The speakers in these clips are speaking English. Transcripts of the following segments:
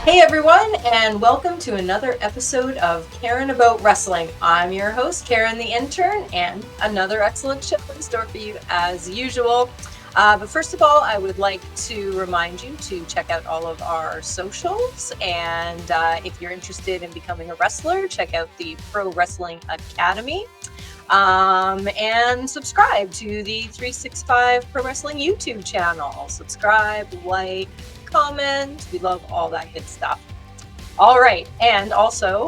Hey everyone, and welcome to another episode of Karen About Wrestling. I'm your host, Karen the Intern, and another excellent show in store for you as usual. But first of all, I would like to remind you to check out all of our socials. And if you're interested in becoming a wrestler, check out the Pro Wrestling Academy. And subscribe to the 365 Pro Wrestling YouTube channel. Subscribe, like, comment. We love all that good stuff. All right. And also,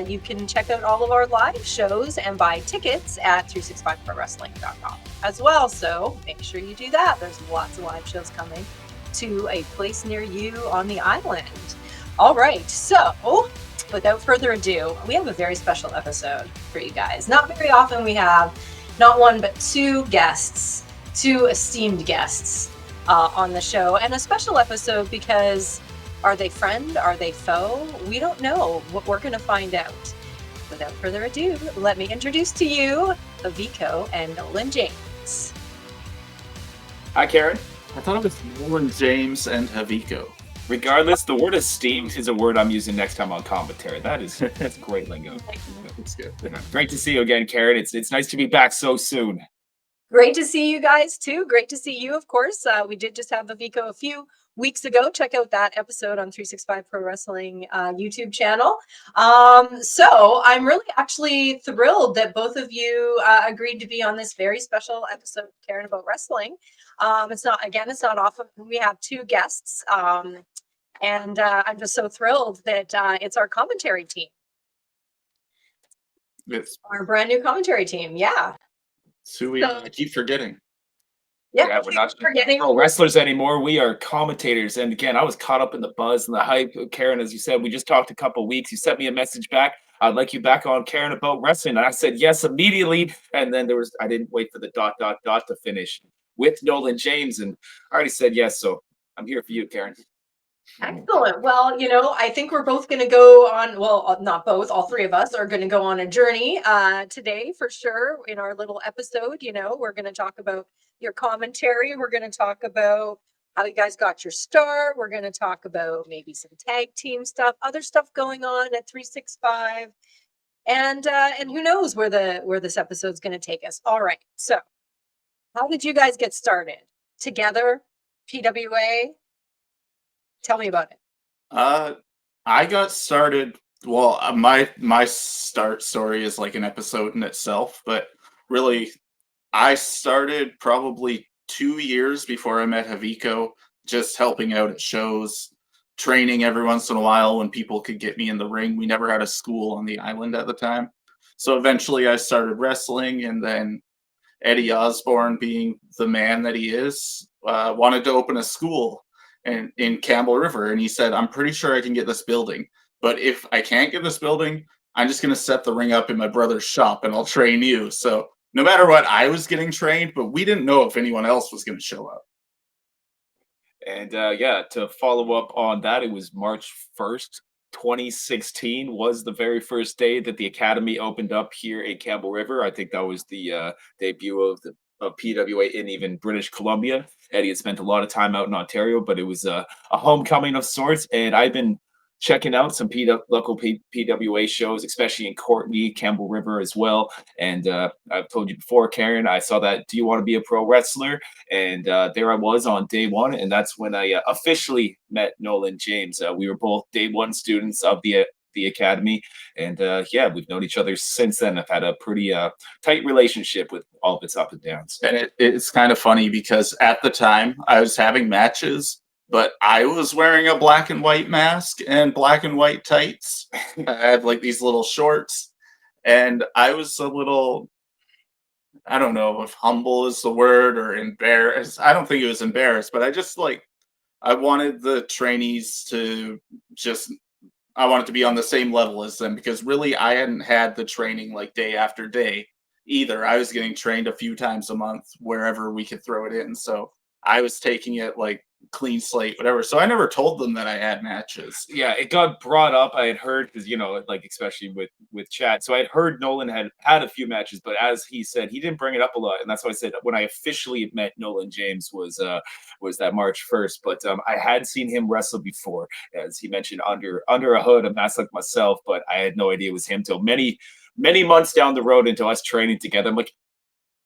you can check out all of our live shows and buy tickets at 365prowrestling.com as well. So make sure you do that. There's lots of live shows coming to a place near you on the island. All right. So without further ado, we have a very special episode for you guys. Not very often we have not one, but two esteemed guests on the show, and a special episode because are they friend? Are they foe? We don't know. What we're going to find out. Without further ado, let me introduce to you Haviko and Nolan James. Hi, Karen. I thought it was Nolan James and Haviko. Regardless, the word esteemed is a word I'm using next time on commentary. That's great lingo. That's good. Great to see you again, Karen. It's nice to be back so soon. Great to see you guys too. Great to see you, of course. We did just have Haviko a few weeks ago. Check out that episode on 365 Pro Wrestling YouTube channel. So I'm really actually thrilled that both of you agreed to be on this very special episode of Karen About Wrestling. It's not often we have two guests. And I'm just so thrilled that it's our commentary team. It's Our brand new commentary team. Yeah. who we keep forgetting. Yeah, We're not forgetting pro wrestlers anymore. We are commentators. And again, I was caught up in the buzz and the hype. Karen, as you said, we just talked a couple of weeks. You sent me a message back. I'd like you back on Karen About Wrestling. And I said yes immediately. And then I didn't wait for the ... to finish with Nolan James. And I already said yes. So I'm here for you, Karen. Excellent. Well, I think we're both going to go on, well, not both, all three of us are going to go on a journey today for sure in our little episode. We're going to talk about your commentary. We're going to talk about how you guys got your start. We're going to talk about maybe some tag team stuff, other stuff going on at 365. And who knows where this episode's going to take us. All right. So how did you guys get started? Together? PWA? Tell me about it. I got started. Well, my start story is like an episode in itself, but really, I started probably 2 years before I met Haviko, just helping out at shows, training every once in a while when people could get me in the ring. We never had a school on the island at the time, so eventually I started wrestling, and then Eddie Osborne, being the man that he is, wanted to open a school in Campbell River. And he said, I'm pretty sure I can get this building. But if I can't get this building, I'm just going to set the ring up in my brother's shop and I'll train you. So no matter what, I was getting trained, but we didn't know if anyone else was going to show up. And to follow up on that, it was March 1st, 2016 was the very first day that the Academy opened up here in Campbell River. I think that was the debut of PWA in even British Columbia. Eddie had spent a lot of time out in Ontario, but it was a homecoming of sorts. And I've been checking out some local PWA shows, especially in Courtney, Campbell River as well. And I've told you before, Karen, I saw that Do You Want to Be a Pro Wrestler? And there I was on day one. And that's when I officially met Nolan James. We were both day one students of the Academy. And we've known each other since then. I've had a pretty tight relationship with all of its ups and downs. And it's kind of funny because at the time I was having matches, but I was wearing a black and white mask and black and white tights. I had like these little shorts, and I was a little, I don't know if humble is the word or embarrassed. I don't think it was embarrassed, but I wanted the trainees to I wanted to be on the same level as them, because really I hadn't had the training like day after day either. I was getting trained a few times a month wherever we could throw it in. So I was taking it like clean slate, whatever. So I never told them that I had matches. Yeah, it got brought up. I had heard because like especially with chat. So I had heard Nolan had a few matches, but as he said, he didn't bring it up a lot, and that's why I said when I officially met Nolan James was that March 1st. But I had seen him wrestle before, as he mentioned, under a hood, a mask like myself, but I had no idea it was him till many months down the road into us training together. I'm like,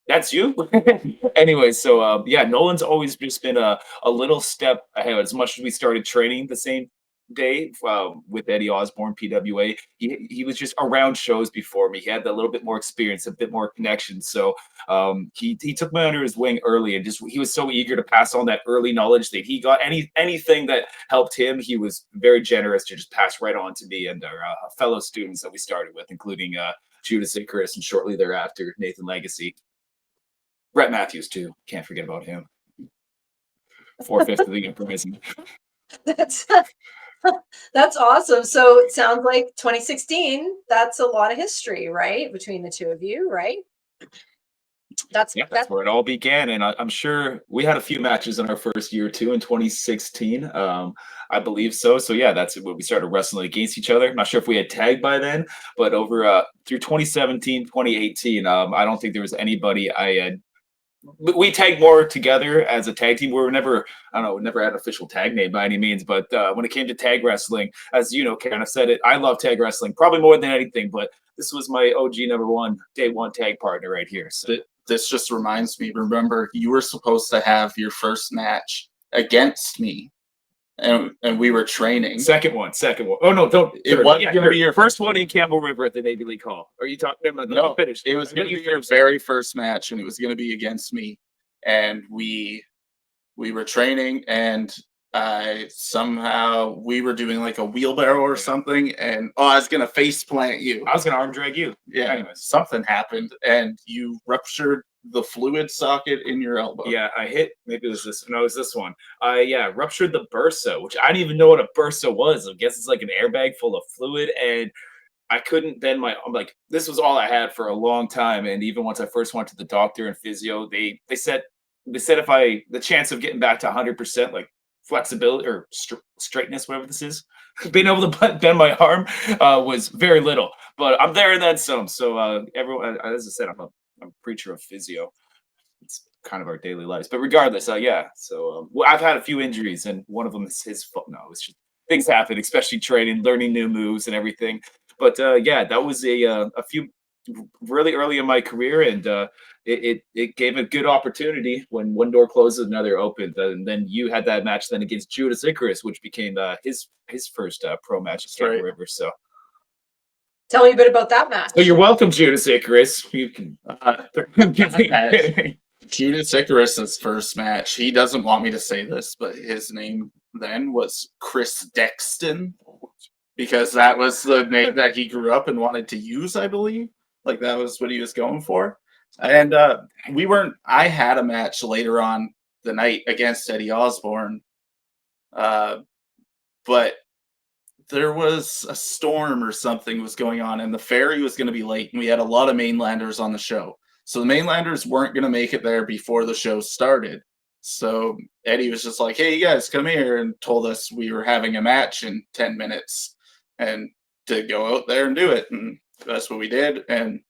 that's you. Anyway, so yeah, Nolan's always just been a little step ahead. As much as we started training the same day with Eddie Osborne, PWA, he was just around shows before me. He had a little bit more experience, a bit more connection. So he took me under his wing early, and just he was so eager to pass on that early knowledge that he got anything that helped him. He was very generous to just pass right on to me and our fellow students that we started with, including Judas Icarus, and shortly thereafter Nathan Legacy. Brett Matthews too. Can't forget about him. 4/5 of the improvising. That's that's awesome. So it sounds like 2016. That's a lot of history, right, between the two of you, right? That's where it all began, and I'm sure we had a few matches in our first year or two in 2016. I believe so. So yeah, that's when we started wrestling against each other. I'm not sure if we had tagged by then, but over through 2017, 2018, I don't think there was anybody I had. We tagged more together as a tag team. We were never, I don't know, never had an official tag name by any means. But when it came to tag wrestling, as you know, Ken, I've said it, I love tag wrestling probably more than anything. But this was my OG day one tag partner right here. So This just reminds me, remember, you were supposed to have your first match against me, and we were training. Second one. Oh no, don't. It was gonna be your first one in Campbell River at the Navy League Hall. Are you talking about? No, finished. It was gonna be your very first match, and it was gonna be against me. And we were training, and somehow we were doing like a wheelbarrow or something, and I was gonna face plant you. I was gonna arm drag you. Yeah. Anyways, something happened, and you ruptured the fluid socket in your elbow. Yeah, I hit. Maybe it was this. No, it was this one. I ruptured the bursa, which I didn't even know what a bursa was. I guess it's like an airbag full of fluid, and I couldn't. Then I'm like, this was all I had for a long time. And even once I first went to the doctor and physio, they said if the chance of getting back to 100%, like flexibility or straightness, whatever this is, being able to bend my arm was very little. But I'm there and then some. So everyone, as I said, I'm a preacher of physio. It's kind of our daily lives. But regardless, yeah. So I've had a few injuries, and one of them is his foot. No, it's just things happen, especially training, learning new moves and everything. But yeah, that was a few really early in my career, and it gave a good opportunity when one door closes, another opened. And then you had that match then against Judas Icarus, which became his first pro match at Campbell River. So tell me a bit about that match. so you're welcome, Judas Icarus. You can. Judas Icarus's first match. He doesn't want me to say this, but his name then was Chris Dexton, because that was the name that he grew up and wanted to use, I believe. Like that was what he was going for. And I had a match later on the night against Eddie Osborne, but there was a storm or something was going on, and the ferry was going to be late, and we had a lot of mainlanders on the show. So the mainlanders weren't going to make it there before the show started. So Eddie was just like, hey, you guys, come here, and told us we were having a match in 10 minutes and to go out there and do it. And that's what we did. And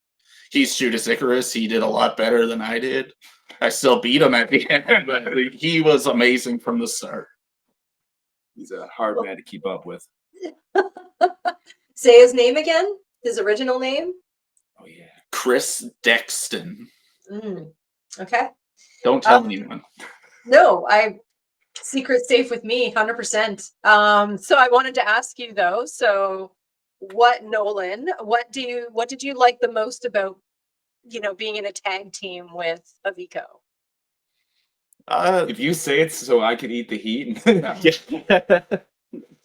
he's Judas Icarus. He did a lot better than I did. I still beat him at the end, but he was amazing from the start. He's a hard man to keep up with. Say his name again. His original name. Oh yeah, Chris Dexton. Okay. Don't tell anyone. No, secret safe with me, 100%. So I wanted to ask you though. So, Nolan? What did you like the most about being in a tag team with Haviko? If you say it, so I could eat the heat.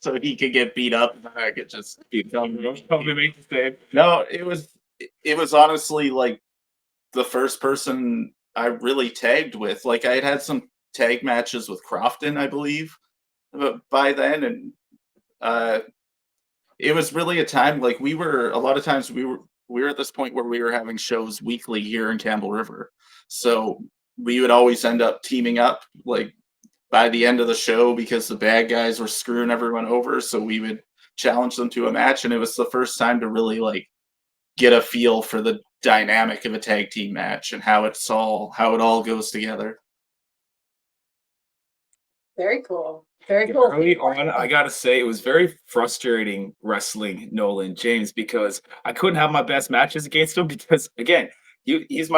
So he could get beat up, and I could just make the same. No, it was honestly like the first person I really tagged with. Like I had some tag matches with Crofton, I believe, but by then, and it was really a time like a lot of times we were at this point where we were having shows weekly here in Campbell River, so we would always end up teaming up like by the end of the show because the bad guys were screwing everyone over. So we would challenge them to a match, and it was the first time to really like get a feel for the dynamic of a tag team match and how it all goes together. Very cool. Very Yeah, cool. early on, I gotta say, it was very frustrating wrestling Nolan James because I couldn't have my best matches against him because again, he's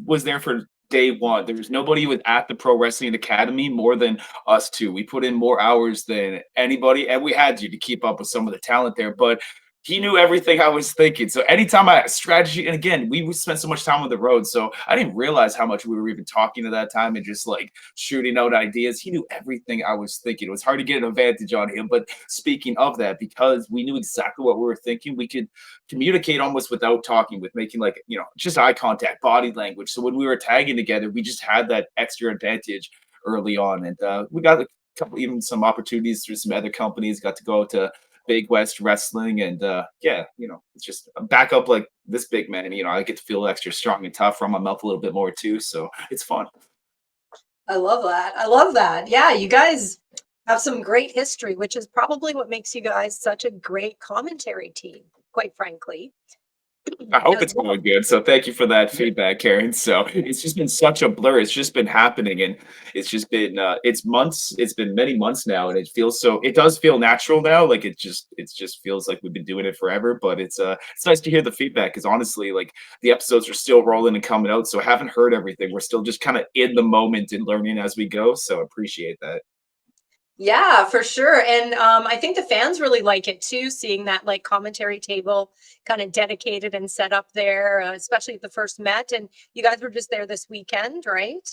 was there for day one. There was nobody with at the Pro Wrestling Academy more than us two. We put in more hours than anybody, and we had to keep up with some of the talent there. But he knew everything I was thinking. So anytime I strategy, and again, we would spend so much time on the road, so I didn't realize how much we were even talking at that time and just like shooting out ideas. He knew everything I was thinking. It was hard to get an advantage on him. But speaking of that, because we knew exactly what we were thinking, we could communicate almost without talking, with making like, just eye contact, body language. So when we were tagging together, we just had that extra advantage early on. And we got a couple, even some opportunities through some other companies, got to go to Big West Wrestling, and yeah, it's just a backup like this big man. I get to feel extra strong and tough, run my mouth a little bit more too, so it's fun. I love that. I love that. Yeah, you guys have some great history, which is probably what makes you guys such a great commentary team, quite frankly. I hope As it's well. going good. So thank you for that feedback, Karen. So it's just been such a blur. It's just been happening, and it's just been it's months. It's been many months now, and it feels so. It does feel natural now. Like it just feels like we've been doing it forever. But it's nice to hear the feedback because honestly, like the episodes are still rolling and coming out. So I haven't heard everything. We're still just kind of in the moment and learning as we go. So I appreciate that. Yeah, for sure. And I think the fans really like it too, seeing that like commentary table kind of dedicated and set up there, especially at the first met. And you guys were just there this weekend, right?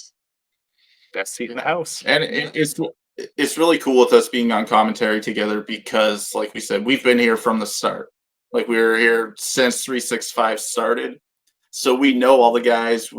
Best seat in the house. And it's really cool with us being on commentary together because, like we said, we've been here from the start. Like we were here since 365 started, so we know all the guys.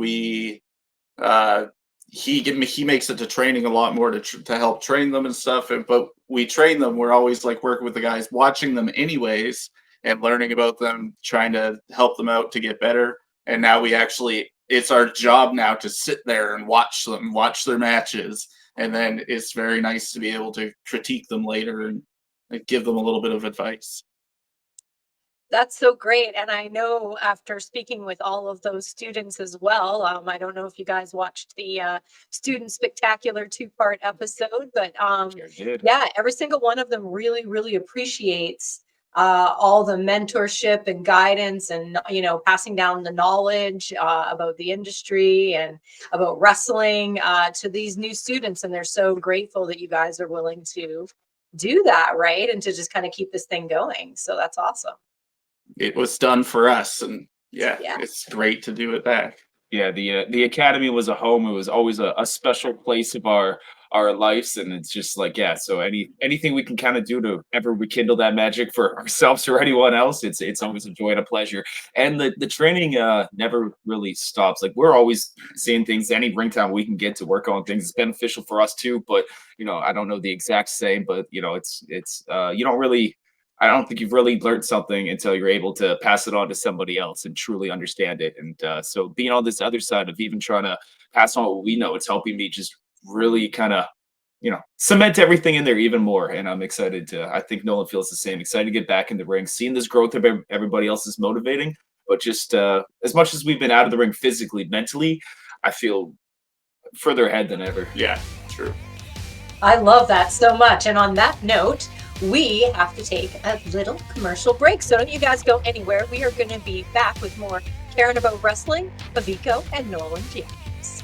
Uh, he makes it to training a lot more to help train them and stuff. But we train them. We're always like working with the guys, watching them anyways, and learning about them, trying to help them out to get better. And now it's our job now to sit there and watch them, watch their matches, and then it's very nice to be able to critique them later and give them a little bit of advice. That's so great. And I know after speaking with all of those students as well, I don't know if you guys watched the Student Spectacular two-part episode, but Sure did. yeah, every single one of them really, really appreciates all the mentorship and guidance and, passing down the knowledge about the industry and about wrestling to these new students. And they're so grateful that you guys are willing to do that, right? And to just kind of keep this thing going. So that's awesome. It was done for us, and yeah, Yeah. it's great to do it back. Yeah, the academy was a home. It was always a special place of our lives, and it's just like, yeah. So anything we can kind of do to ever rekindle that magic for ourselves or anyone else, it's always a joy and a pleasure. And the training never really stops. Like we're always seeing things. Any ring time we can get to work on things is beneficial for us too. But I don't know the exact same, but it's you don't really. I don't think you've really learned something until you're able to pass it on to somebody else and truly understand it. And so being on this other side of even trying to pass on what we know, it's helping me just really kind of, cement everything in there even more. And I'm excited I think Nolan feels the same, excited to get back in the ring. Seeing this growth of everybody else is motivating, but just as much as we've been out of the ring physically, mentally, I feel further ahead than ever. Yeah, true. I love that so much. And on that note, we have to take a little commercial break. So don't you guys go anywhere. We are going to be back with more Caring About Wrestling, Haviko, and Nolan James.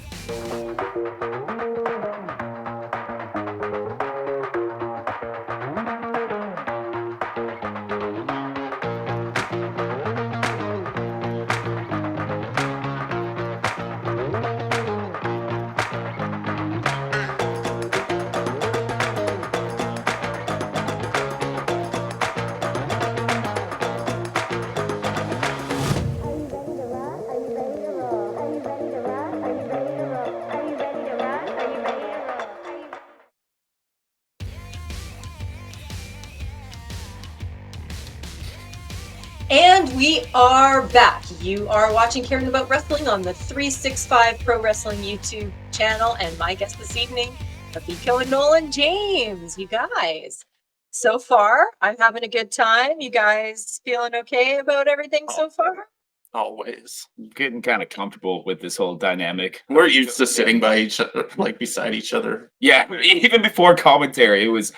And we are back. You are watching Caring About Wrestling on the 365 Pro Wrestling YouTube channel. And my guest this evening Haviko and Nolan James, you guys. So far, I'm having a good time. You guys feeling okay about everything so far? Always. Getting kind of comfortable with this whole dynamic. We're used to sitting by each other, like beside each other. Yeah, even before commentary, it was.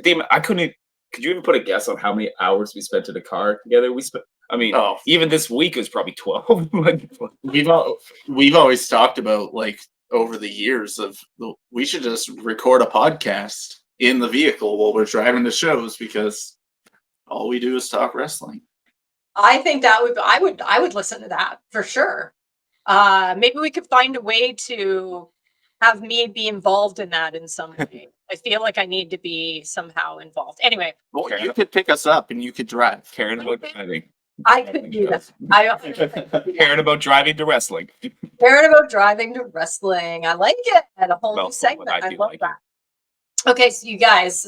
Damn, I couldn't. Could you even put a guess on how many hours we spent in the car together? We spent. I mean, Oh, even this week was probably 12. Like, we've always talked about, like, over the years of we should just record a podcast in the vehicle while we're driving the shows because all we do is talk wrestling. I think that would I would listen to that for sure. Maybe we could find a way to have me be involved in that in some way. I feel like I need to be somehow involved. Anyway, Well, you could pick us up and you could drive. caring about driving. I could do that. Caring about driving to wrestling. Caring about driving to wrestling. I like it. And a whole Well, new segment. I I do love like that. Okay, so you guys,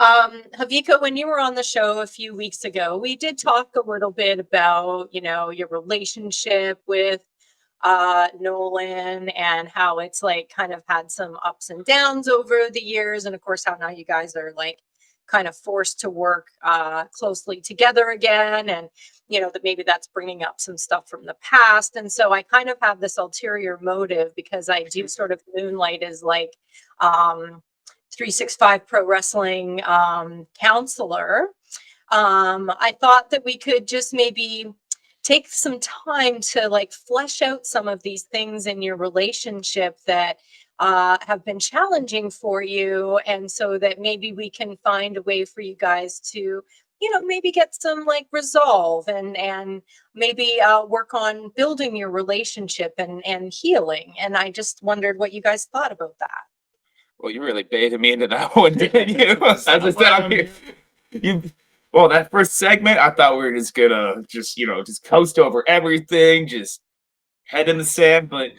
Haviko, when you were on the show a few weeks ago, we did talk a little bit about, your relationship with Nolan and how it's like kind of had some ups and downs over the years. And of course, how now you guys are like kind of forced to work closely together again. And, that maybe that's bringing up some stuff from the past. And so I kind of have this ulterior motive because I do sort of moonlight as like, 365 Pro Wrestling counselor. I thought that we could just maybe take some time to like flesh out some of these things in your relationship that have been challenging for you, and so that maybe we can find a way for you guys to maybe get some like resolve and maybe work on building your relationship and healing. And I just wondered what you guys thought about that. Well, you really baited me into that one, didn't you? As I said, I'm here. Well, that first segment, I thought we were just gonna just coast over everything, just head in the sand. But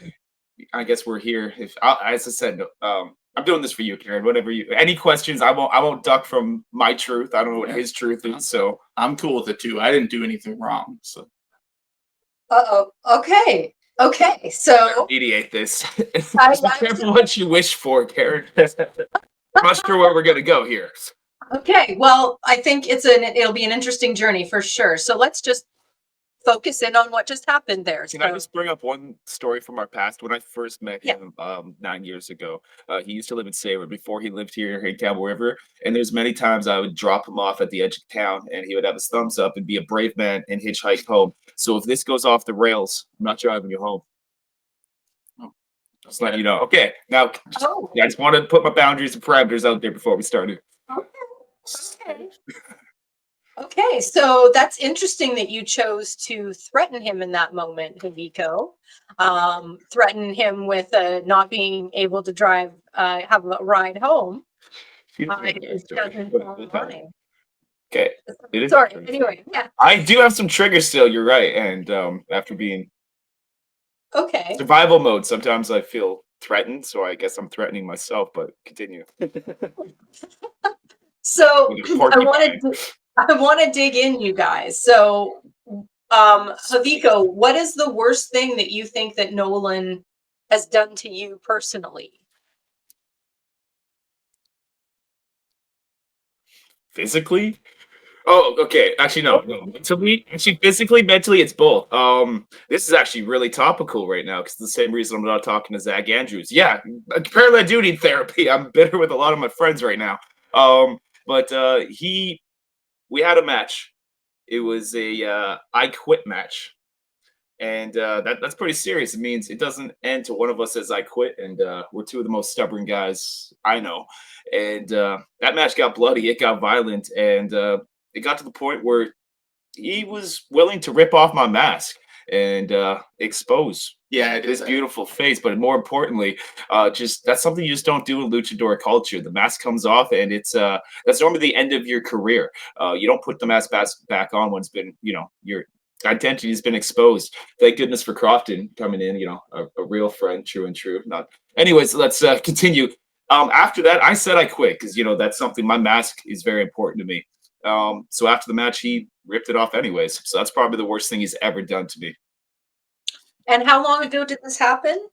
I guess we're here. As I said, I'm doing this for you, Karen. Whatever any questions, I won't duck from my truth. I don't know what his truth is, so I'm cool with it too. I didn't do anything wrong, so. Okay. Okay. So mediate this. I- Be careful what you wish for, Karen. I'm not sure where we're gonna go here. Okay, well, I think it'll be an interesting journey for sure. So let's just focus in on what just happened there. Can I just bring up one story from our past? When I first met Yeah. him 9 years ago, he used to live in Sayre before he lived here in Campbell River. And there's many times I would drop him off at the edge of town and he would have his thumbs up and be a brave man and hitchhike home. So if this goes off the rails, I'm not driving you home. Just letting you know. Okay, now I just want to put my boundaries and parameters out there before we started. Okay. Okay, so that's interesting that you chose to threaten him in that moment, Haviko. Threaten him with not being able to drive, have a ride home. It doesn't sound right. Okay. Sorry. Anyway, yeah. I do have some triggers still. You're right, and after being okay survival mode, sometimes I feel threatened. So I guess I'm threatening myself. But continue. So I want to dig in, you guys. So, Haviko, what is the worst thing that you think that Nolan has done to you personally? Physically? Oh, okay. Actually, no. Mentally, mentally, it's both. This is actually really topical right now because the same reason I'm not talking to Zach Andrews. Yeah, apparently I do need therapy. I'm bitter with a lot of my friends right now. But we had a match. It was a I quit match, and that's pretty serious. It means it doesn't end till one of us says I quit, and we're two of the most stubborn guys I know. And that match got bloody. It got violent, and it got to the point where he was willing to rip off my mask and expose this beautiful face. But more importantly, just that's something you just don't do in luchador culture. The mask comes off, and it's that's normally the end of your career. You don't put the mask back on when it's been, your identity has been exposed. Thank goodness for Crofton coming in, a real friend, true and true. Not, anyways. Let's continue. After that, I said I quit because that's something. My mask is very important to me. So after the match, he ripped it off anyways. So that's probably the worst thing he's ever done to me. And how long ago did this happen?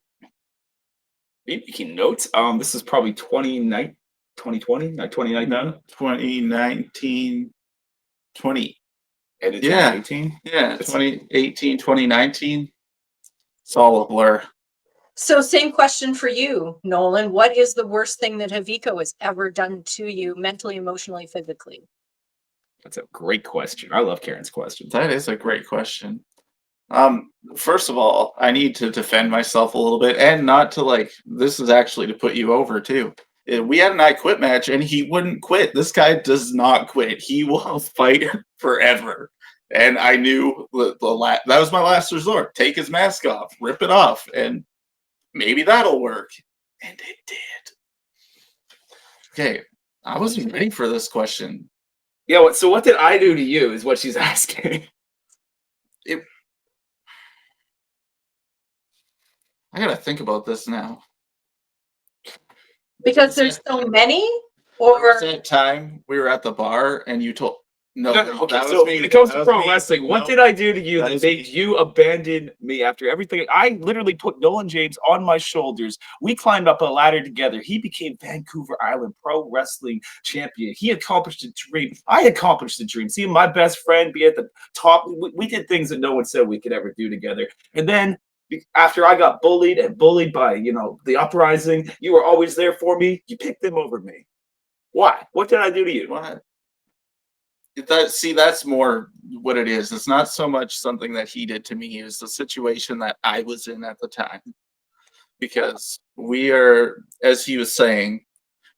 you making notes? This is probably 2020, not 2019. 2019, 20. And it's Yeah. 2018. Yeah, 2018, 2019. It's all a blur. So same question for you, Nolan. What is the worst thing that Haviko has ever done to you mentally, emotionally, physically? That's a great question. I love Karen's questions. That is a great question. First of all, I need to defend myself a little bit and not to like, this is actually to put you over too. We had an I Quit match and he wouldn't quit. This guy does not quit. He will fight forever. And I knew that was my last resort. Take his mask off, rip it off, and maybe that'll work. And it did. Okay, I wasn't ready for this question. Yeah, so what did I do to you is what she's asking. I gotta think about this now. Because there's so many, There or was that time we were at the bar and you told Okay, that was so me. when it comes That to was pro me. wrestling, what No, did I do to you that that is made me. you abandon me after everything? I literally put Nolan James on my shoulders. We climbed up a ladder together. He became Vancouver Island Pro Wrestling Champion. He accomplished a dream. I accomplished a dream. Seeing my best friend be at the top, we did things that no one said we could ever do together. And then after I got bullied by, the uprising, you were always there for me. You picked them over me. Why? What did I do to you? What? That's more what it is. It's not so much something that he did to me. It was the situation that I was in at the time. Because we are, as he was saying,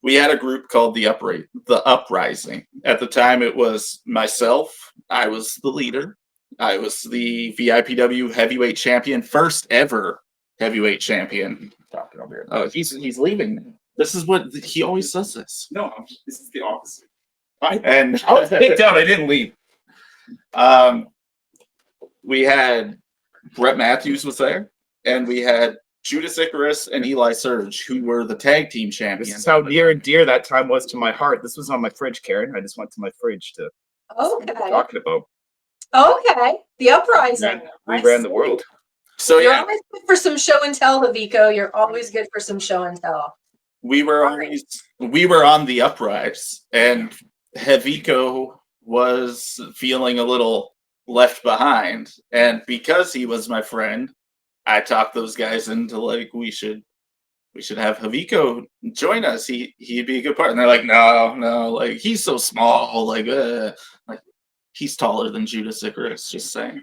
we had a group called the Uprising. At the time, it was myself. I was the leader. I was the VIPW heavyweight champion, first ever heavyweight champion. Talking over here. Oh, he's leaving. This is what he always says. This. No, this is the opposite. And I was kicked out. I didn't leave. We had Brett Matthews was there, and we had Judas Icarus and Eli Surge, who were the tag team champions. This is how near and dear that time was to my heart. This was on my fridge, Karen. I just went to my fridge to see what we're okay, talking about. the uprising. We ran the world. So You're yeah, always good for some show and tell, Haviko. You're always good for some show and tell. we were on the uprise, and Haviko was feeling a little left behind, and because he was my friend, I talked those guys into like we should have Haviko join us. He'd be a good part. And they're like, no, like he's so small, like he's taller than Judas Icarus. Just saying.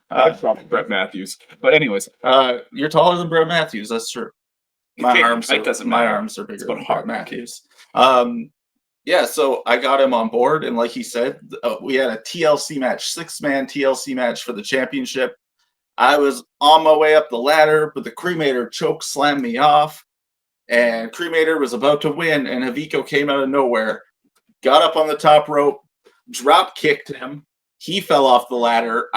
Probably Brett Matthews. But anyways, You're taller than Brett Matthews. That's true. My arms are bigger than Brett Matthews. Yeah, so I got him on board, and like he said, we had a TLC match, 6-man TLC match for the championship. I was on my way up the ladder, but the Cremator choke slammed me off, and Cremator was about to win, and Haviko came out of nowhere, got up on the top rope, drop kicked him. He fell off the ladder.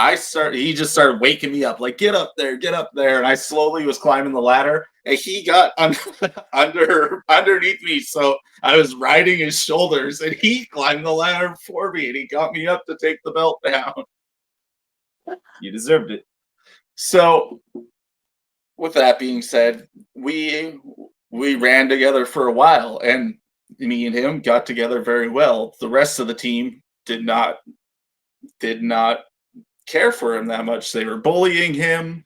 He just started waking me up, like, get up there. And I slowly was climbing the ladder, and he got underneath me. So I was riding his shoulders, and he climbed the ladder for me, and he got me up to take the belt down. you deserved it. So with that being said, we ran together for a while, and me and him got together very well. The rest of the team did not care for him that much. They were bullying him,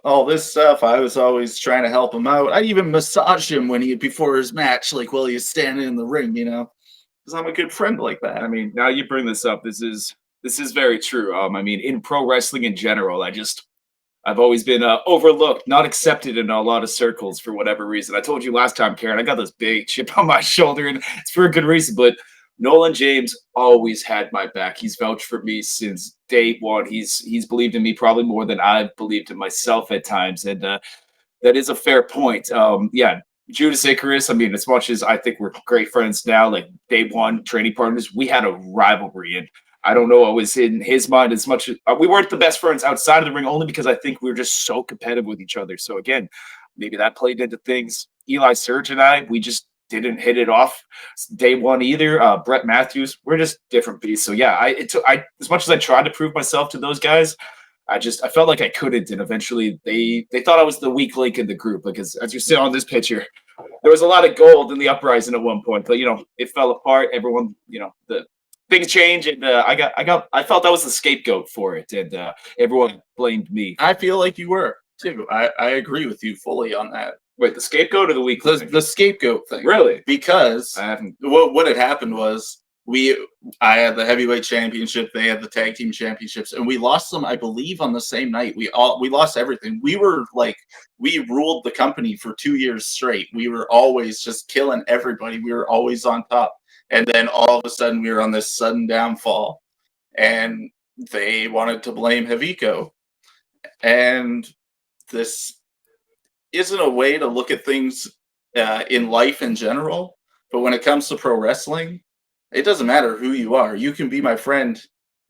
all this stuff. I was always trying to help him out. I even massaged him before his match, like while he was standing in the ring, because I'm a good friend like that. I mean, now you bring this up. This is very true. I mean, in pro wrestling in general, I've always been overlooked, not accepted in a lot of circles for whatever reason. I told you last time, Karen, I got this big chip on my shoulder, and it's for a good reason. But Nolan James always had my back. He's vouched for me since day one. He's believed in me probably more than I've believed in myself at times, and that is a fair point. Yeah, Judas Icarus. I mean, as much as I think we're great friends now, like day one training partners, we had a rivalry, and I don't know what was in his mind as much as we weren't the best friends outside of the ring, only because I think we were just so competitive with each other. So again, maybe that played into things. Eli Surge and I, we just didn't hit it off day one either. Brett Matthews, we're just different beasts. So yeah, I as much as I tried to prove myself to those guys, I felt like I couldn't, and eventually they thought I was the weak link in the group. Because as you see on this picture, there was a lot of gold in the uprising at one point, but it fell apart. Everyone, the things change, and I felt I was the scapegoat for it, and everyone blamed me. I feel like you were too. I agree with you fully on that. Wait, the scapegoat or the weak link? The scapegoat thing. Really? Because I haven't. What had happened was I had the heavyweight championship, they had the tag team championships, and we lost them, I believe, on the same night. We lost everything. We ruled the company for 2 years straight. We were always just killing everybody. We were always on top. And then all of a sudden we were on this sudden downfall, and they wanted to blame Haviko. And this isn't a way to look at things in life in general, but when it comes to pro wrestling, it doesn't matter who you are. You can be my friend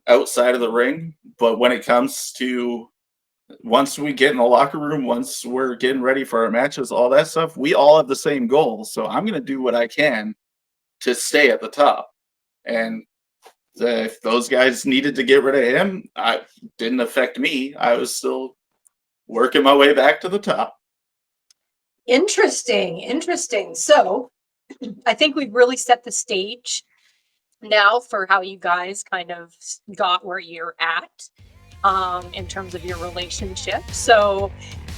outside of the ring, but when it comes to once we get in the locker room, once we're getting ready for our matches, all that stuff, we all have the same goal. So I'm going to do what I can to stay at the top. And if those guys needed to get rid of him, it didn't affect me. I was still working my way back to the top. Interesting. So I think we've really set the stage now for how you guys kind of got where you're at in terms of your relationship. So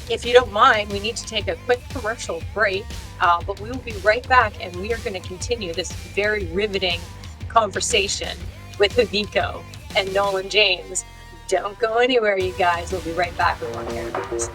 if you don't mind, we need to take a quick commercial break, but we will be right back, and we are going to continue this very riveting conversation with Haviko and Nolan James. Don't go anywhere, you guys. We'll be right back with more characters.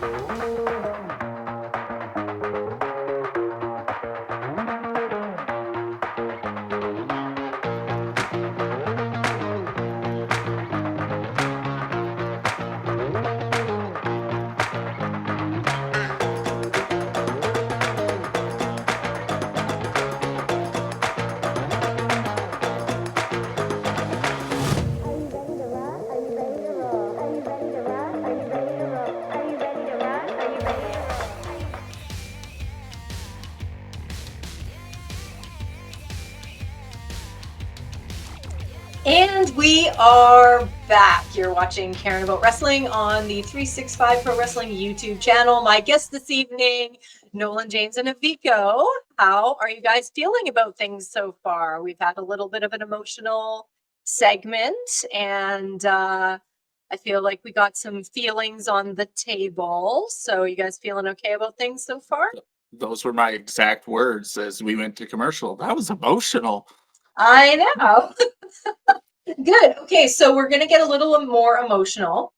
And we are back. You're watching Caring About Wrestling on the 365 Pro Wrestling YouTube channel. My guests this evening, Nolan James and Haviko. How are you guys feeling about things so far? We've had a little bit of an emotional segment, and I feel like we got some feelings on the table. So you guys feeling okay about things so far? Those were my exact words as we went to commercial. That was emotional. I know. Good. Okay, so we're going to get a little more emotional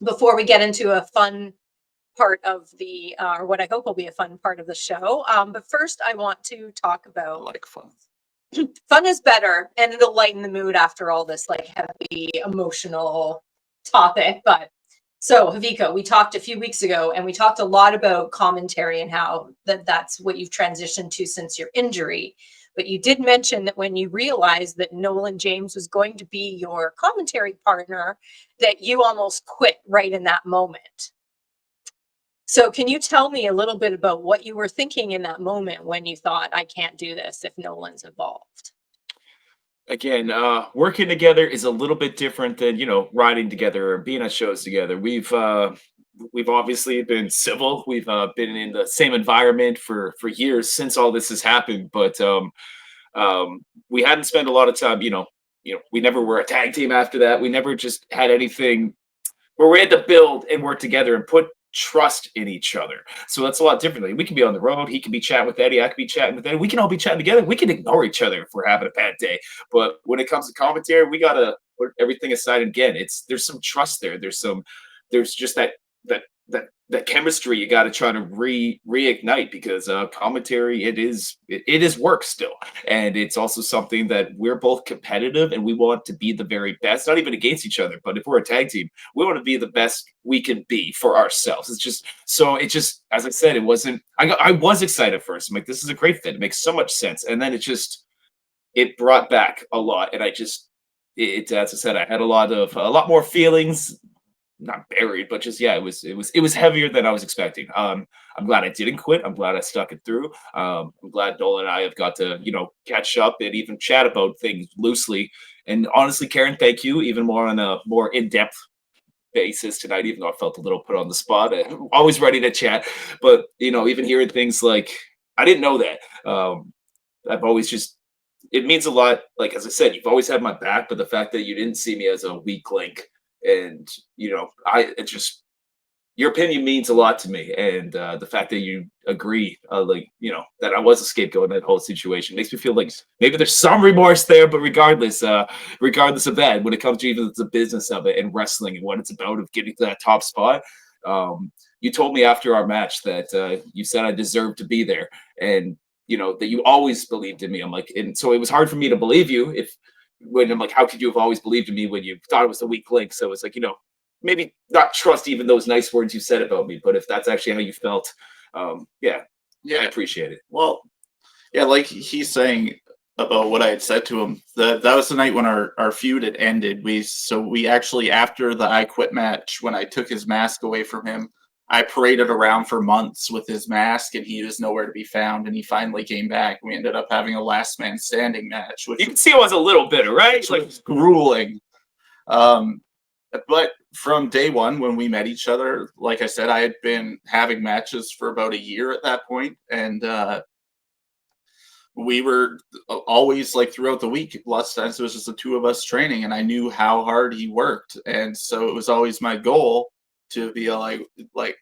before we get into a fun part of the, or what I hope will be a fun part of the show. But first, I want to talk about. I like fun. Fun is better, and it'll lighten the mood after all this like heavy emotional topic. But so Haviko, we talked a few weeks ago, and we talked a lot about commentary and how that's what you've transitioned to since your injury. But you did mention that when you realized that Nolan James was going to be your commentary partner, that you almost quit right in that moment. So can you tell me a little bit about what you were thinking in that moment when you thought, I can't do this if Nolan's involved? Again, working together is a little bit different than riding together or being at shows together. We've obviously been civil. We've been in the same environment for years since all this has happened, but we hadn't spent a lot of time. We never were a tag team after that. We never just had anything where we had to build and work together and put trust in each other. So that's a lot differently. We can be on the road. He can be chatting with Eddie. I could be chatting with Eddie. We can all be chatting together. We can ignore each other if we're having a bad day. But when it comes to commentary, we gotta put everything aside. Again, there's some trust there. There's just that chemistry you got to try to reignite, because commentary it is work still, and it's also something that we're both competitive and we want to be the very best, not even against each other, but if we're a tag team, we want to be the best we can be for ourselves. As I said, it wasn't. I was excited at first. I'm like, this is a great fit. It makes so much sense, and then it brought back a lot, and as I said, I had a lot more feelings. Not buried, but just it was heavier than I was expecting. I'm glad I didn't quit. I'm glad I stuck it through. I'm glad Nolan and I have got to catch up and even chat about things loosely. And honestly, Karen, thank you even more on a more in-depth basis tonight. Even though I felt a little put on the spot, I'm always ready to chat. But even hearing things like I didn't know that. I've always just it means a lot. Like as I said, you've always had my back, but the fact that you didn't see me as a weak link, and I it just your opinion means a lot to me, and the fact that you agree, like that I was a scapegoat in that whole situation makes me feel like maybe there's some remorse there. But regardless of that, when it comes to even the business of it and wrestling and what it's about of getting to that top spot, you told me after our match that you said I deserved to be there, and that you always believed in me. I'm like, and so it was hard for me to believe you if when I'm like, how could you have always believed in me when you thought it was the weak link? So it's like, maybe not trust even those nice words you said about me, but if that's actually how you felt, yeah, I Yeah. appreciate it. Well, yeah, like he's saying about what I had said to him. That was the night when our feud had ended. We actually, after the I Quit match, when I took his mask away from him, I paraded around for months with his mask, and he was nowhere to be found. And he finally came back. We ended up having a last man standing match, You can see I was a little bitter, right? Like, was grueling. Um, but from day one, when we met each other, like I said, I had been having matches for about a year at that point, and we were always like throughout the week. Lots of times it was just the two of us training, and I knew how hard he worked, and so it was always my goal to be like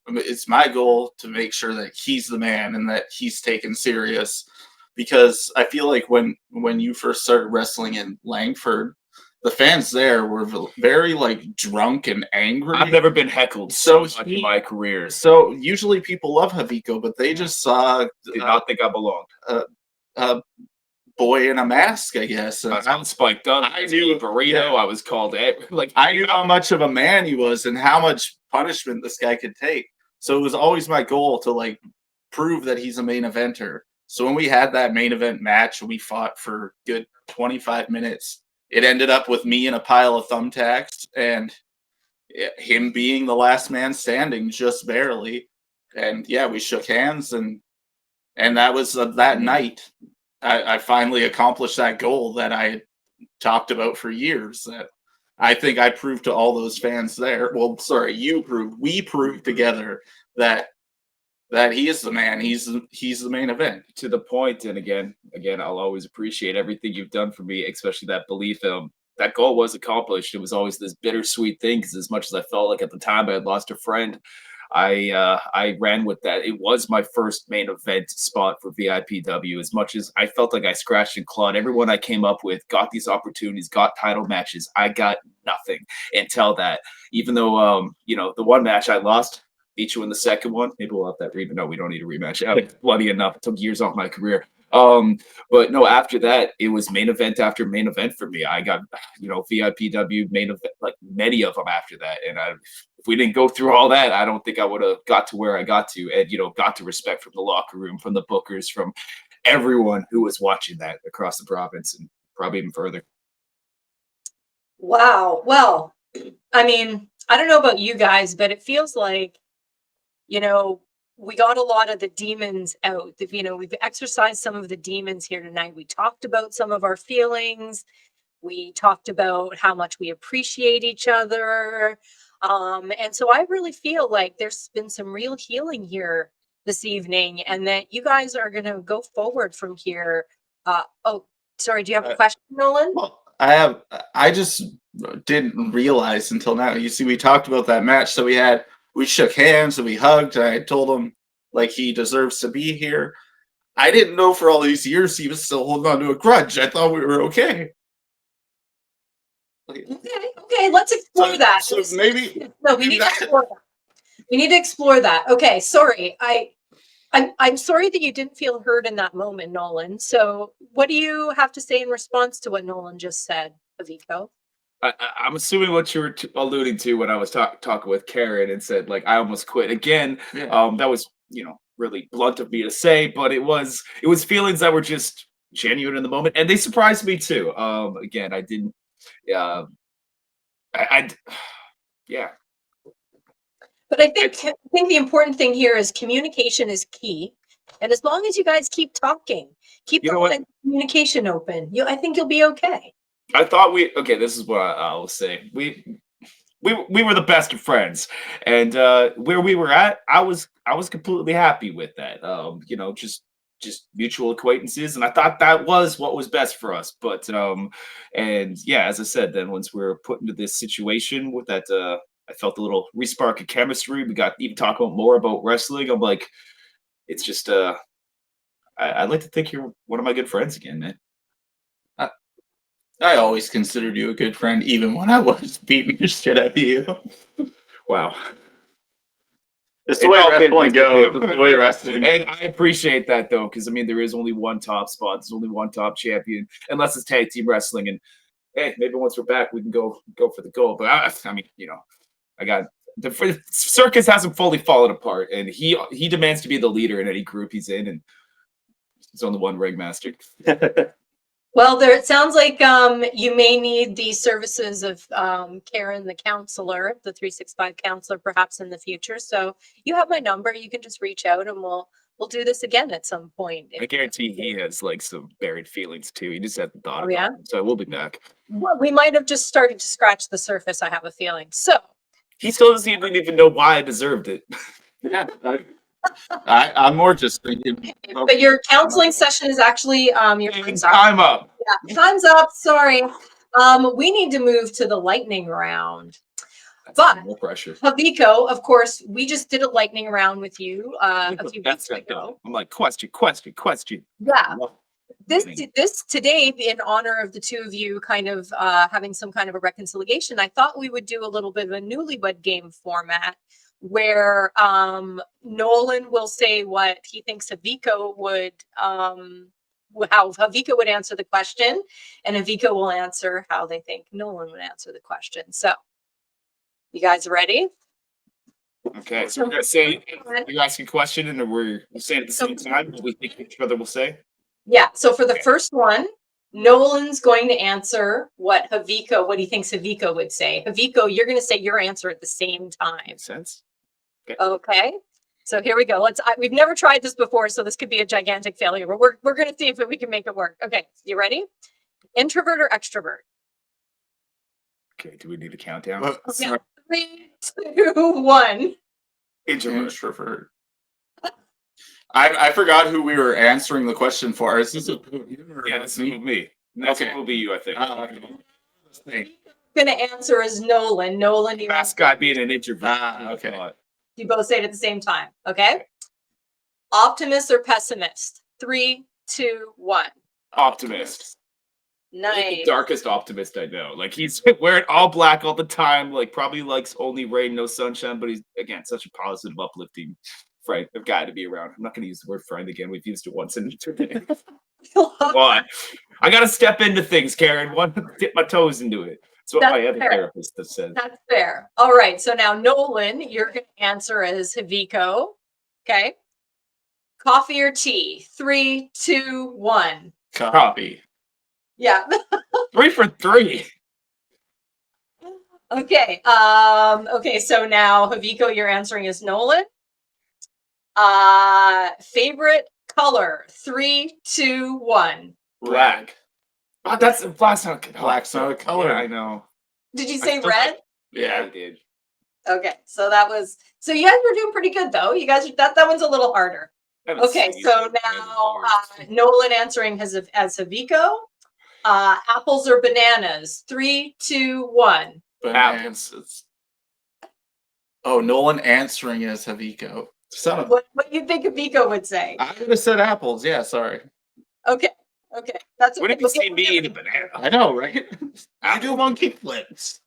it's my goal to make sure that he's the man and that he's taken serious, because I feel like when you first started wrestling in Langford, the fans there were very like drunk and angry. I've never been heckled so much in my career. So usually people love Haviko, but they just saw Did not think I belonged. a boy in a mask, I guess. I'm spiked up. I knew burrito. yeah. I was called like I knew how much of a man he was and how much punishment this guy could take. So it was always my goal to like prove that he's a main eventer. So when we had that main event match, we fought for a good 25 minutes. It ended up with me in a pile of thumbtacks and him being the last man standing just barely. And yeah, we shook hands, and that was that night. I finally accomplished that goal that I had talked about for years. That I think I proved to all those fans there. Well, sorry, we proved together that he is the man. He's the main event. To the point, and again, I'll always appreciate everything you've done for me, especially that belief. That goal was accomplished. It was always this bittersweet thing because as much as I felt like at the time I had lost a friend, I ran with that. It was my first main event spot for VIPW. As much as I felt like I scratched and clawed, everyone I came up with got these opportunities, got title matches. I got nothing until that. Even though the one match I lost, beat you in the second one. Maybe we'll have that rematch. No, we don't need a rematch. Bloody enough. It took years off my career. But no, after that, it was main event after main event for me. I got, VIPW main event, like many of them after that. And if we didn't go through all that, I don't think I would have got to where I got to and, got to respect from the locker room, from the bookers, from everyone who was watching that across the province and probably even further. Wow. Well, I mean, I don't know about you guys, but it feels like, we got a lot of the demons out. We've exercised some of the demons here tonight. We talked about some of our feelings. We talked about how much we appreciate each other. And so I really feel like there's been some real healing here this evening and that you guys are going to go forward from here. Oh, sorry. Do you have a question, Nolan? Well, I just didn't realize until now. You see, we talked about that match that we had. We shook hands and we hugged. And I told him like he deserves to be here. I didn't know for all these years he was still holding on to a grudge. I thought we were okay. Okay. Let's explore that. So maybe no, we need to explore that. We need to explore that. Okay, sorry. I'm sorry that you didn't feel heard in that moment, Nolan. So, what do you have to say in response to what Nolan just said, Haviko? I'm assuming what you were alluding to when I was talking with Karen and said like I almost quit again. Yeah. That was really blunt of me to say, but it was feelings that were just genuine in the moment, and they surprised me too. Again, I didn't. Yeah. But I think the important thing here is communication is key, and as long as you guys keep talking, keep the communication open, I think you'll be okay. I thought this is what I'll say. We were the best of friends, and where we were at, I was completely happy with that. Just just mutual acquaintances, and I thought that was what was best for us. But and yeah, as I said, then once we were put into this situation with that, I felt a little respark of chemistry. We got even talk about more about wrestling. I'm like, it's just I'd like to think you're one of my good friends again, man. I always considered you a good friend, even when I was beating the shit out of you. Wow. It's the way wrestling goes. goes. It's the way wrestling. And I appreciate that though, because I mean, there is only one top spot. There's only one top champion, unless it's tag team wrestling. And hey, maybe once we're back, we can go for the gold. But I mean, I got the circus hasn't fully fallen apart, and he demands to be the leader in any group he's in, and he's on the one ringmaster. Well, it sounds like you may need the services of Karen, the counselor, the 365 counselor, perhaps in the future. So you have my number. You can just reach out, and we'll do this again at some point. I guarantee he has like some buried feelings too. He just hasn't thought about yeah? them. So we'll be back. Well, we might have just started to scratch the surface, I have a feeling. So He still doesn't even know why I deserved it. Yeah, I'm more just thinking. but your counseling session is actually your time's up. Time up. Yeah, time's up. Sorry. We need to move to the lightning round. But more pressure. Haviko, of course, we just did a lightning round with you a few weeks ago. I'm like, question. Yeah. This today, in honor of the two of you kind of having some kind of a reconciliation, I thought we would do a little bit of a newlywed game format where Nolan will say what he thinks Haviko would how Haviko would answer the question, and Haviko will answer how they think Nolan would answer the question. So you guys ready? Okay, so we're gonna say you're asking a question and we're saying at the same time what we think each other will say. Yeah, so for the first one, Nolan's going to answer what he thinks Haviko would say. Haviko, you're going to say your answer at the same time. Makes sense. Okay. So here we go. We've never tried this before, so this could be a gigantic failure, but we're going to see if we can make it work. Okay, you ready? Introvert or extrovert? Okay, do we need a countdown? Yeah. 3, 2, 1. Introvert. I forgot who we were answering the question for. Is this yeah, this will be me. Next one will be you, I think. Going to answer is Nolan. Nolan, you Last guy being an introvert. Okay. You both say it at the same time. Okay. Optimist or pessimist? 3, 2, 1. Optimist. Nice. The darkest optimist I know. Like he's wearing all black all the time. Like probably likes only rain, no sunshine. But he's again such a positive, uplifting friend. A guy to be around. I'm not going to use the word friend again. We've used it once in today. Why? I got to step into things, Karen. Dip my toes into it. That's what my other therapist has said. That's fair. All right. So now, Nolan, you're going to answer as Haviko. Okay. Coffee or tea? 3, 2, 1. Coffee. Yeah. 3 for 3. Okay. Okay. So now, Haviko, you're answering as Nolan. Favorite color? 3, 2, 1. Black. Oh, that's black's not a color. Black's not a color. Yeah, I know. Did you say red? Yeah, I did. Okay, so you guys were doing pretty good though. You guys that one's a little harder. Okay, so now Nolan answering as Haviko. Apples or bananas? 3, 2, 1. Bananas. Oh, Nolan answering as Haviko. What you think Haviko would say? I would have said apples. Yeah, sorry. Okay, that's okay. What if you see me eat a banana? I know, right? I do monkey flips.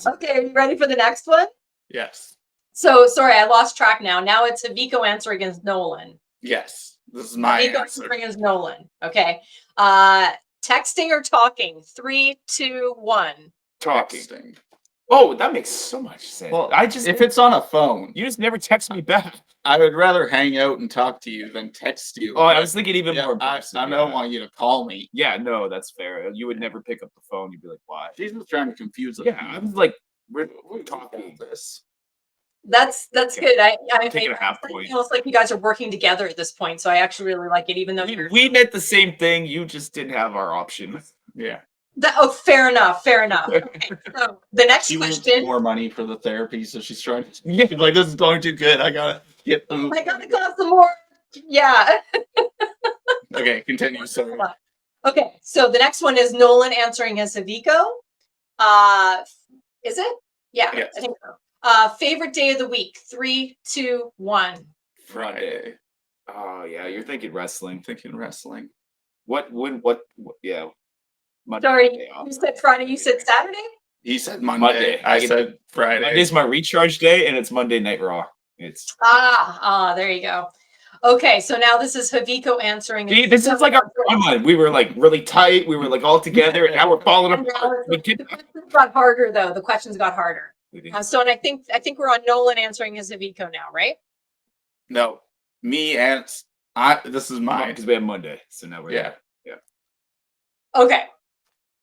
Okay, are you ready for the next one? Yes. So sorry, I lost track now. Now it's Haviko answering as Nolan. Yes, this is my Haviko answer. answering as Nolan. Okay. Texting or talking? 3, 2, 1. Talking. Texting. Oh, that makes so much sense. Well, if it's on a phone, you just never text me back. I would rather hang out and talk to you than text you. Oh, I was thinking even more. I don't want you to call me. Yeah, no, that's fair. You would never pick up the phone. You'd be like, "Why?" She's just trying to confuse us. Yeah, I was like, "We're talking this." That's good. I taking a half point. Almost like you guys are working together at this point, so I actually really like it. Even though we meant the same thing, you just didn't have our option. Yeah. Fair enough. Okay, so the next She wants question. more money for the therapy, so she's trying to. She's like, this is going too good. I gotta get them. I gotta cost some more. Yeah. Okay, continue. Sorry. Okay, so the next one is Nolan answering as Haviko. Is it? Yeah, Yes. I think so. Favorite day of the week? 3, 2, 1. Friday. Oh yeah, you're thinking wrestling. Thinking wrestling. What? Yeah. Monday, Sorry, Monday off. you said Friday. You said Saturday. He said Monday. Monday. I said Friday. Monday's my recharge day, and it's Monday Night Raw. It's There you go. Okay, so now this is Haviko answering. see, this is like our timeline. We were like really tight. We were like all together, and now we're falling apart. The questions got harder, though. The questions got harder. So, and I think we're on Nolan answering as Haviko now, right? No, me and this is mine. Because we have Monday, so now we're Yeah. Okay.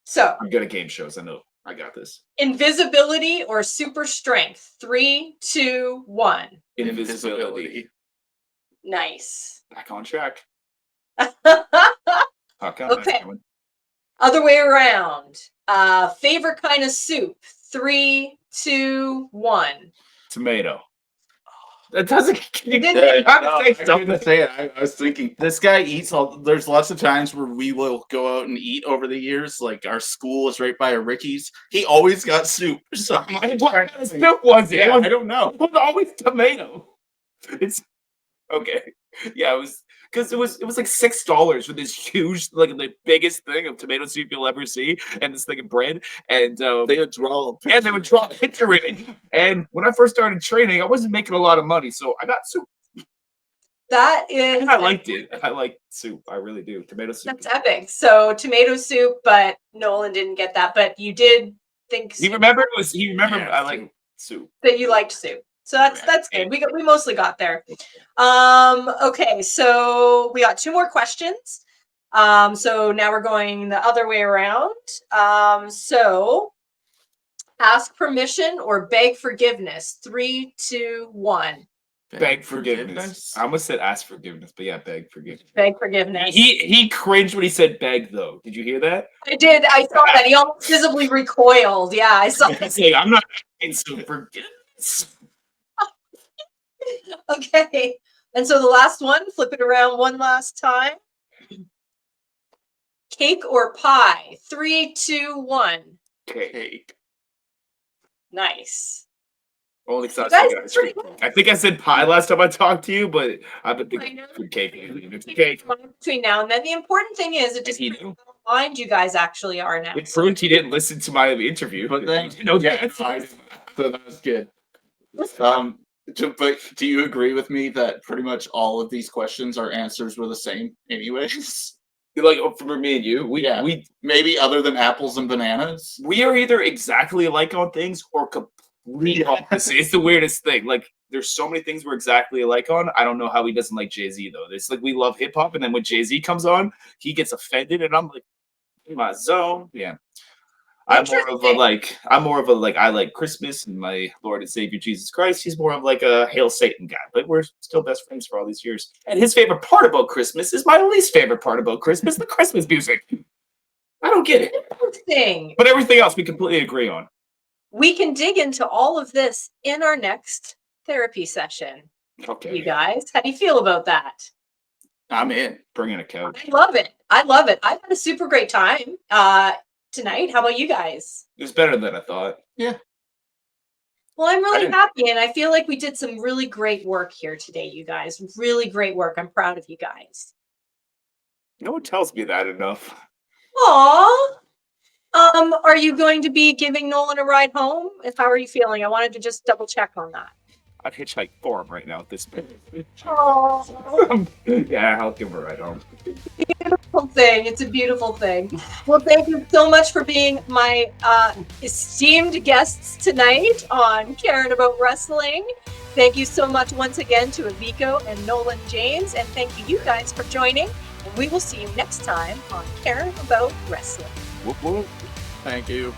So I'm good at game shows. I know. I got this. Invisibility or super strength? 3, 2, 1. Invisibility. Nice. Back on track. Okay. Other way around. Favorite kind of soup? 3, 2, 1. Tomato. That doesn't. You didn't. I couldn't say it. I was thinking this guy eats all. There's lots of times where we will go out and eat over the years. Like our school is right by a Ricky's. He always got soup. So I'm like, What kind of soup was it? yeah, It was, I don't know. it was always tomato. It's okay. Yeah, it was because it was like $6 for this huge, like the biggest thing of tomato soup you'll ever see, and this thing of bread, and They would draw. and they would draw a picture in it. And when I first started training, I wasn't making a lot of money, so I got soup. That is. And I liked it. I like soup. I really do. Tomato soup. That's epic. So tomato soup, but Nolan didn't get that. But you did think He remembered Yeah, I like soup. that you liked soup. So that's good. We mostly got there. Okay, so we got 2 more questions. So now we're going the other way around. So ask permission or beg forgiveness. 3, 2, 1. Beg forgiveness. I almost said ask forgiveness, but yeah, beg forgiveness. Beg forgiveness. He cringed when he said beg though. Did you hear that? I did. I saw that. He almost visibly recoiled. Yeah, I saw It's like, I'm not asking for forgiveness. Okay. And so the last one, flip it around one last time. Cake or pie? 3, 2, 1. Cake. Nice. Only sauce Guys, you got. pretty cool. I think I said pie last time I talked to you, but I've been I thinking know. food cake. It's cake. Between now and then, the important thing is it just he proves knew. how aligned you guys actually are now. It proved he didn't listen to my interview. But then, you know, yeah, so that was good. But do you agree with me that pretty much all of these questions, our answers were the same, anyways? like for me and you, Yeah. we Maybe other than apples and bananas. we are either exactly alike on things or complete opposite. It's the weirdest thing. Like there's so many things we're exactly alike on. I don't know how he doesn't like Jay-Z though. It's like we love hip hop, and then when Jay-Z comes on, he gets offended, and I'm like, in my zone. Yeah. I'm more of a like I like Christmas and my Lord and Savior Jesus Christ. He's more of like a Hail Satan guy, but we're still best friends for all these years. And his favorite part about Christmas is my least favorite part about Christmas, the Christmas music. I don't get it. Thing. But everything else we completely agree on. We can dig into all of this in our next therapy session. Okay. You guys, how do you feel about that? I'm in. Bring in a couch. I love it. I've had a super great time tonight. How about you guys? It was better than I thought. Yeah. Well, I'm really didn't- happy, and I feel like we did some really great work here today, you guys. Really great work. I'm proud of you guys. No one tells me that enough. Aw. Are you going to be giving Nolan a ride home? How are you feeling? I wanted to just double check on that. I'd hitchhike for him right now at this point. Oh, Yeah, I'll give him a ride home. beautiful thing. It's a beautiful thing. Well, thank you so much for being my esteemed guests tonight on Caring About Wrestling. Thank you so much once again to Haviko and Nolan James, and thank you guys for joining. And we will see you next time on Caring About Wrestling. Whoop, whoop. Thank you.